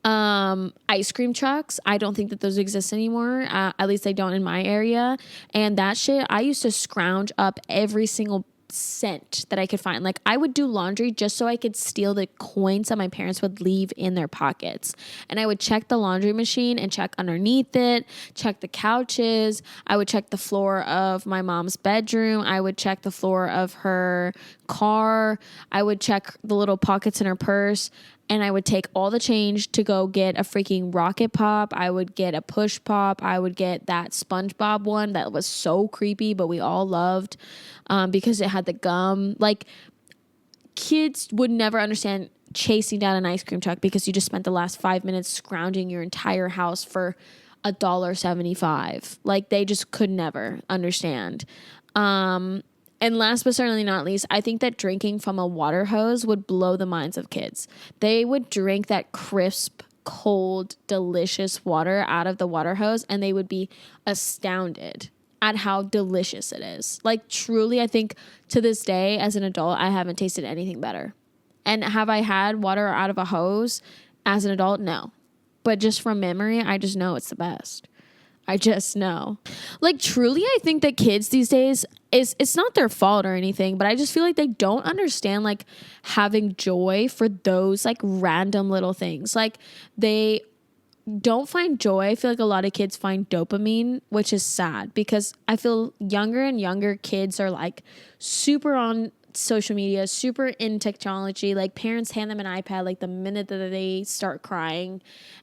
Ice cream trucks. I don't think that those exist anymore. At least they don't in my area. And that shit, I used to scrounge up every single cent that I could find. Like I would do laundry just so I could steal the coins that my parents would leave in their pockets. And I would check the laundry machine and check underneath it, check the couches. I would check the floor of my mom's bedroom. I would check the floor of her car. I would check the little pockets in her purse. And I would take all the change to go get a freaking Rocket Pop. I would get a Push Pop. I would get that SpongeBob one that was so creepy, but we all loved because it had the gum. Like, kids would never understand chasing down an ice cream truck because you just spent the last 5 minutes scrounging your entire house for $1.75. Like, they just could never understand. And last but certainly not least, I think that drinking from a water hose would blow the minds of kids. They would drink that crisp, cold, delicious water out of the water hose, and they would be astounded at how delicious it is. Like, truly, I think to this day, as an adult, I haven't tasted anything better. And have I had water out of a hose as an adult? No. But just from memory, I just know it's the best. I just know. Like, truly, I think that kids these days, it's not their fault or anything, but I just feel like they don't understand, like, having joy for those, like, random little things. Like, they don't find joy. I feel like a lot of kids find dopamine, which is sad because I feel younger and younger kids are, like, super on social media, super in technology. Like, parents hand them an iPad like the minute that they start crying.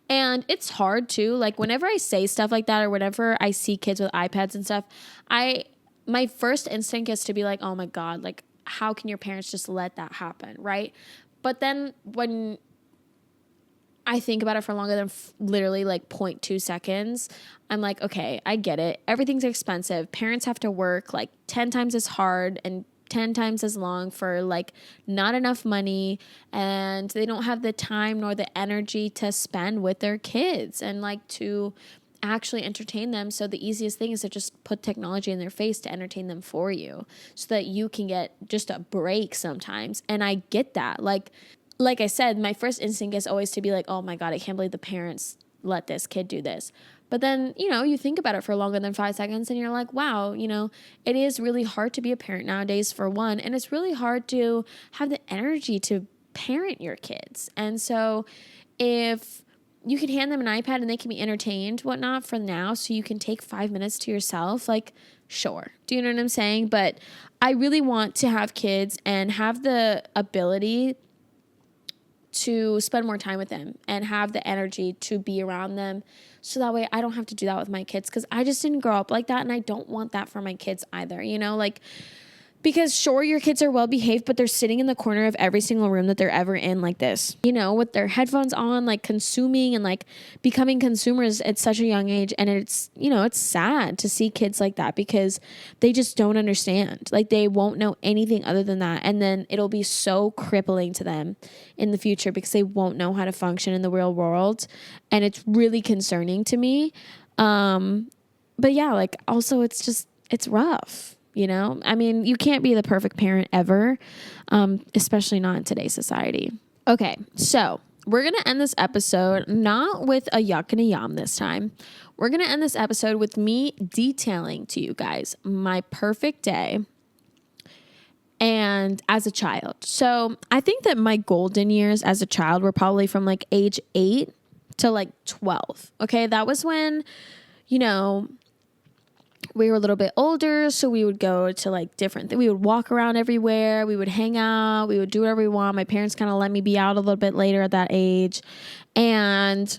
And it's hard too. Like, whenever I say stuff like that or whenever I see kids with iPads and stuff, my first instinct is to be like, oh my God, like, how can your parents just let that happen, right? But then when I think about it for longer than literally like 0.2 seconds, I'm like, okay, I get it. Everything's expensive. Parents have to work like 10 times as hard and 10 times as long for like not enough money, and they don't have the time nor the energy to spend with their kids and like to actually entertain them. So the easiest thing is to just put technology in their face to entertain them for you so that you can get just a break sometimes. And I get that. Like I said, my first instinct is always to be like, oh my God, I can't believe the parents let this kid do this. But then, you think about it for longer than 5 seconds and you're like, wow, it is really hard to be a parent nowadays, for one. And it's really hard to have the energy to parent your kids. And so if you can hand them an iPad and they can be entertained, whatnot, for now, so you can take 5 minutes to yourself, like, sure. Do you know what I'm saying? But I really want to have kids and have the ability to spend more time with them and have the energy to be around them. So that way I don't have to do that with my kids, because I just didn't grow up like that, and I don't want that for my kids either, like, because sure, your kids are well behaved, but they're sitting in the corner of every single room that they're ever in like this, with their headphones on, like consuming and like becoming consumers at such a young age. And it's, it's sad to see kids like that because they just don't understand. Like, they won't know anything other than that. And then it'll be so crippling to them in the future because they won't know how to function in the real world. And it's really concerning to me. But yeah, like, also it's rough. I mean, you can't be the perfect parent ever, especially not in today's society. Okay, so we're going to end this episode not with a yuck and a yum this time. We're going to end this episode with me detailing to you guys my perfect day and as a child. So I think that my golden years as a child were probably from like age 8 to like 12. Okay, that was when, we were a little bit older, so we would go to like different things. We would walk around everywhere. We would hang out. We would do whatever we want. My parents kind of let me be out a little bit later at that age. And,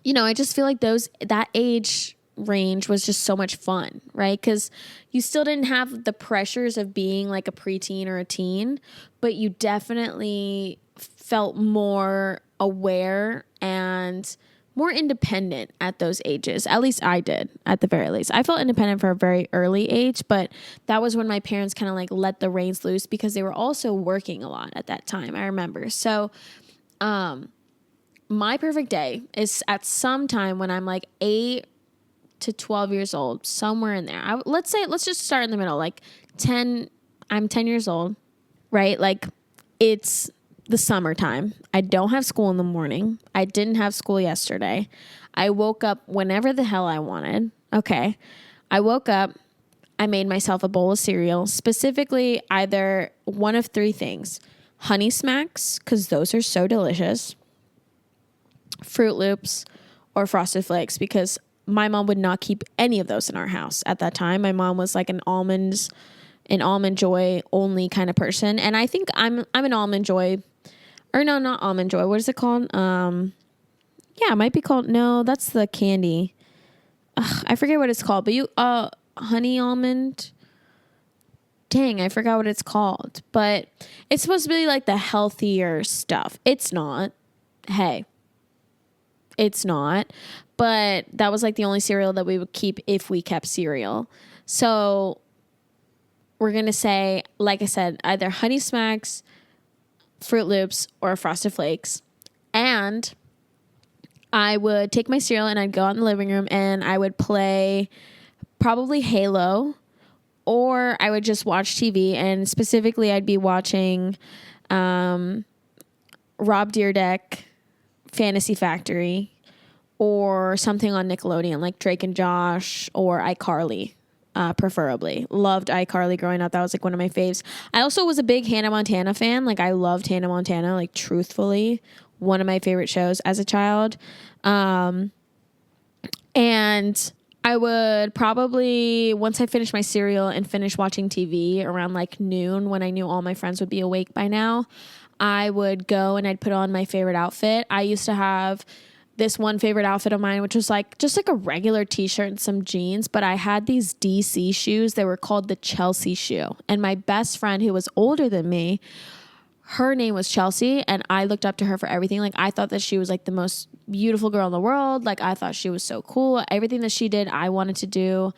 I just feel like that age range was just so much fun, right? Because you still didn't have the pressures of being like a preteen or a teen, but you definitely felt more aware and more independent at those ages. At least I did, at the very least. I felt independent for a very early age, but that was when my parents kind of like let the reins loose because they were also working a lot at that time, I remember. So my perfect day is at some time when I'm like 8 to 12 years old, somewhere in there. Let's just start in the middle, like 10, I'm 10 years old, right? Like, it's the summertime. I don't have school in the morning. I didn't have school yesterday. I woke up whenever the hell I wanted. Okay. I woke up. I made myself a bowl of cereal, specifically either one of 3 things: Honey Smacks, because those are so delicious, Fruit Loops, or Frosted Flakes, because my mom would not keep any of those in our house at that time. My mom was like an Almond Joy only kind of person. And I think I'm an Almond Joy. Or no, not Almond Joy. What is it called? Yeah, it might be called. No, that's the candy. I forget what it's called. But honey almond. Dang, I forgot what it's called. But it's supposed to be like the healthier stuff. It's not. Hey, it's not. But that was like the only cereal that we would keep if we kept cereal. So we're gonna say, like I said, either Honey Smacks, Fruit Loops, or Frosted Flakes. And I would take my cereal and I'd go out in the living room and I would play probably Halo, or I would just watch TV, and specifically I'd be watching Rob Dyrdek, Fantasy Factory, or something on Nickelodeon like Drake and Josh or iCarly. Preferably. Loved iCarly growing up. That was like one of my faves. I also was a big Hannah Montana fan. Like I loved Hannah Montana, like truthfully, one of my favorite shows as a child. And I would probably, once I finished my cereal and finished watching TV around like noon when I knew all my friends would be awake by now, I would go and I'd put on my favorite outfit. I used to have this one favorite outfit of mine, which was like just like a regular t-shirt and some jeans, but I had these DC shoes. They were called the Chelsea shoe. And my best friend, who was older than me, her name was Chelsea, and I looked up to her for everything. Like I thought that she was like the most beautiful girl in the world. Like I thought she was so cool. Everything that she did, I wanted to do.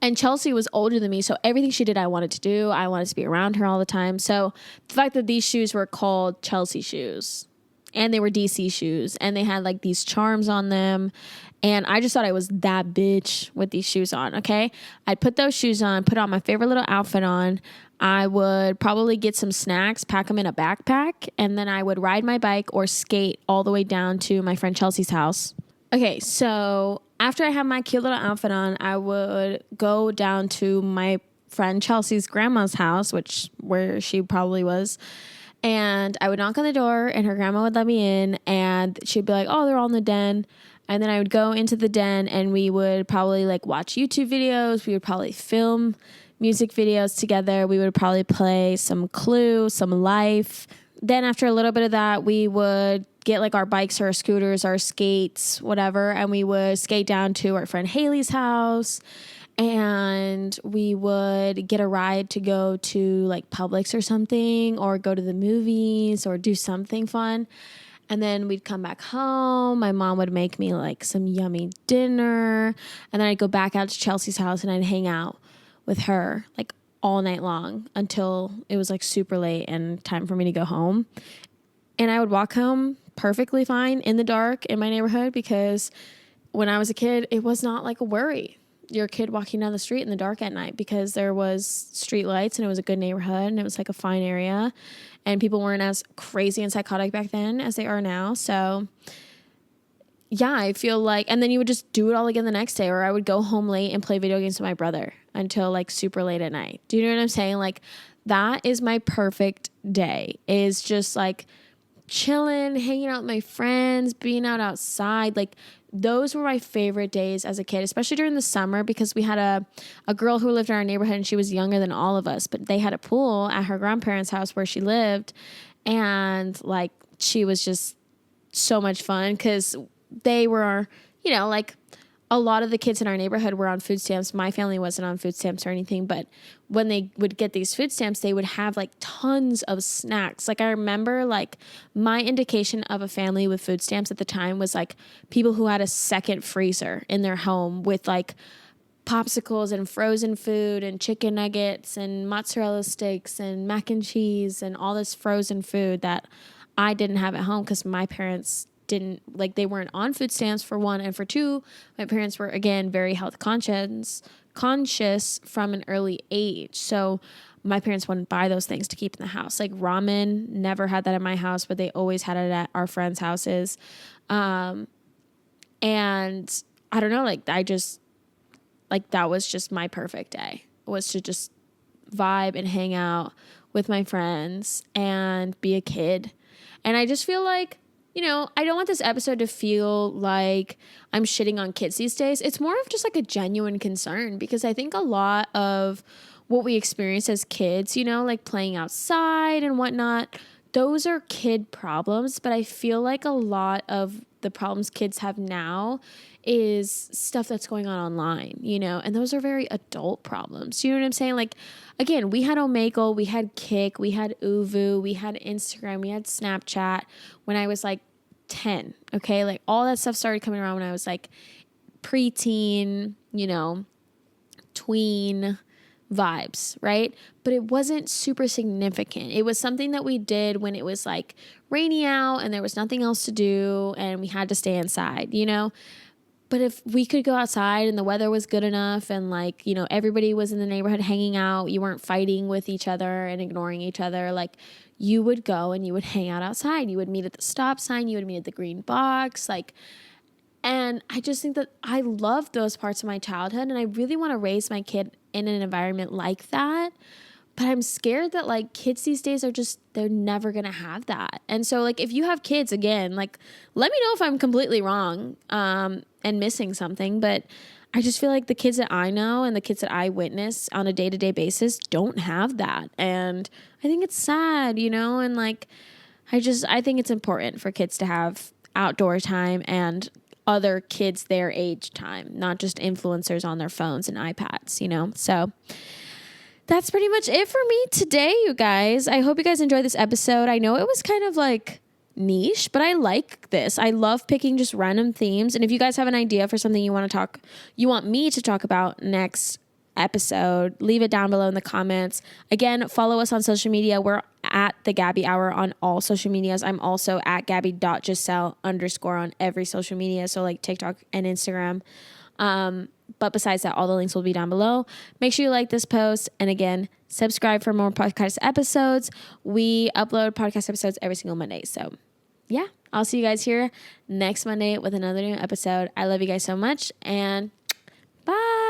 And Chelsea was older than me, so everything she did, I wanted to do. I wanted to be around her all the time. So the fact that these shoes were called Chelsea shoes, and they were DC shoes, and they had like these charms on them, and I just thought I was that bitch with these shoes on, okay? I'd put those shoes on, put on my favorite little outfit on. I would probably get some snacks, pack them in a backpack, and then I would ride my bike or skate all the way down to my friend Chelsea's house. Okay, so after I had my cute little outfit on, I would go down to my friend Chelsea's grandma's house, where she probably was, and I would knock on the door, and her grandma would let me in, and she'd be like, oh, they're all in the den. And then I would go into the den, and we would probably like watch YouTube videos. We would probably film music videos together. We would probably play some Clue, some Life. Then after a little bit of that, we would get like our bikes or our scooters, our skates, whatever, and we would skate down to our friend Haley's house, and we would get a ride to go to like Publix or something, or go to the movies, or do something fun. And then we'd come back home. My mom would make me like some yummy dinner, and then I'd go back out to Chelsea's house and I'd hang out with her like all night long until it was like super late and time for me to go home. And I would walk home perfectly fine in the dark in my neighborhood, because when I was a kid, it was not like a worry. You're a kid walking down the street in the dark at night, because there was street lights and it was a good neighborhood and it was like a fine area, and people weren't as crazy and psychotic back then as they are now. So yeah, I feel like, and then you would just do it all again the next day, or I would go home late and play video games with my brother until like super late at night. Do you know what I'm saying? Like that is my perfect day, is just like chilling, hanging out with my friends, being outside. Like those were my favorite days as a kid, especially during the summer, because we had a girl who lived in our neighborhood, and she was younger than all of us, but they had a pool at her grandparents' house where she lived. And like, she was just so much fun, because they were, you know, like a lot of the kids in our neighborhood were on food stamps. My family wasn't on food stamps or anything, but when they would get these food stamps, they would have like tons of snacks. Like I remember like my indication of a family with food stamps at the time was like people who had a second freezer in their home with like popsicles and frozen food and chicken nuggets and mozzarella sticks and mac and cheese and all this frozen food that I didn't have at home, because my parents didn't, like, they weren't on food stamps, for one, and for two, my parents were, again, very health conscious from an early age. So my parents wouldn't buy those things to keep in the house. Like ramen, never had that at my house, but they always had it at our friends' houses. And I don't know, like I just, like that was just my perfect day, was to just vibe and hang out with my friends and be a kid. And I just feel like, you know, I don't want this episode to feel like I'm shitting on kids these days. It's more of just like a genuine concern, because I think a lot of what we experience as kids, you know, like playing outside and whatnot, those are kid problems. But I feel like a lot of the problems kids have now is stuff that's going on online, you know, and those are very adult problems. You know what I'm saying? Like, again, we had Omegle, we had Kik, we had Uvu, we had Instagram, we had Snapchat when I was like 10, okay? Like all that stuff started coming around when I was like preteen, you know, tween vibes, right? But it wasn't super significant. It was something that we did when it was like rainy out and there was nothing else to do and we had to stay inside, you know? But if we could go outside and the weather was good enough and like, you know, everybody was in the neighborhood hanging out, you weren't fighting with each other and ignoring each other, like you would go and you would hang out outside. You would meet at the stop sign, you would meet at the green box, like, and I just think that I love those parts of my childhood and I really want to raise my kid in an environment like that. But I'm scared that like kids these days are just, they're never going to have that. And so like if you have kids, again, like let me know if I'm completely wrong and missing something. But I just feel like the kids that I know and the kids that I witness on a day-to-day basis don't have that. And I think it's sad, you know, and like I think it's important for kids to have outdoor time and other kids their age time, not just influencers on their phones and iPads, you know? So that's pretty much it for me today, you guys. I hope you guys enjoyed this episode. I know it was kind of like niche, but I like this. I love picking just random themes. And if you guys have an idea for something you want me to talk about next episode, leave it down below in the comments. Again, follow us on social media. We're at the Gabby Hour on all social medias. I'm also at Gabby.Giselle_ on every social media. So like TikTok and Instagram. But besides that, all the links will be down below. Make sure you like this post. And again, subscribe for more podcast episodes. We upload podcast episodes every single Monday. So yeah, I'll see you guys here next Monday with another new episode. I love you guys so much and bye.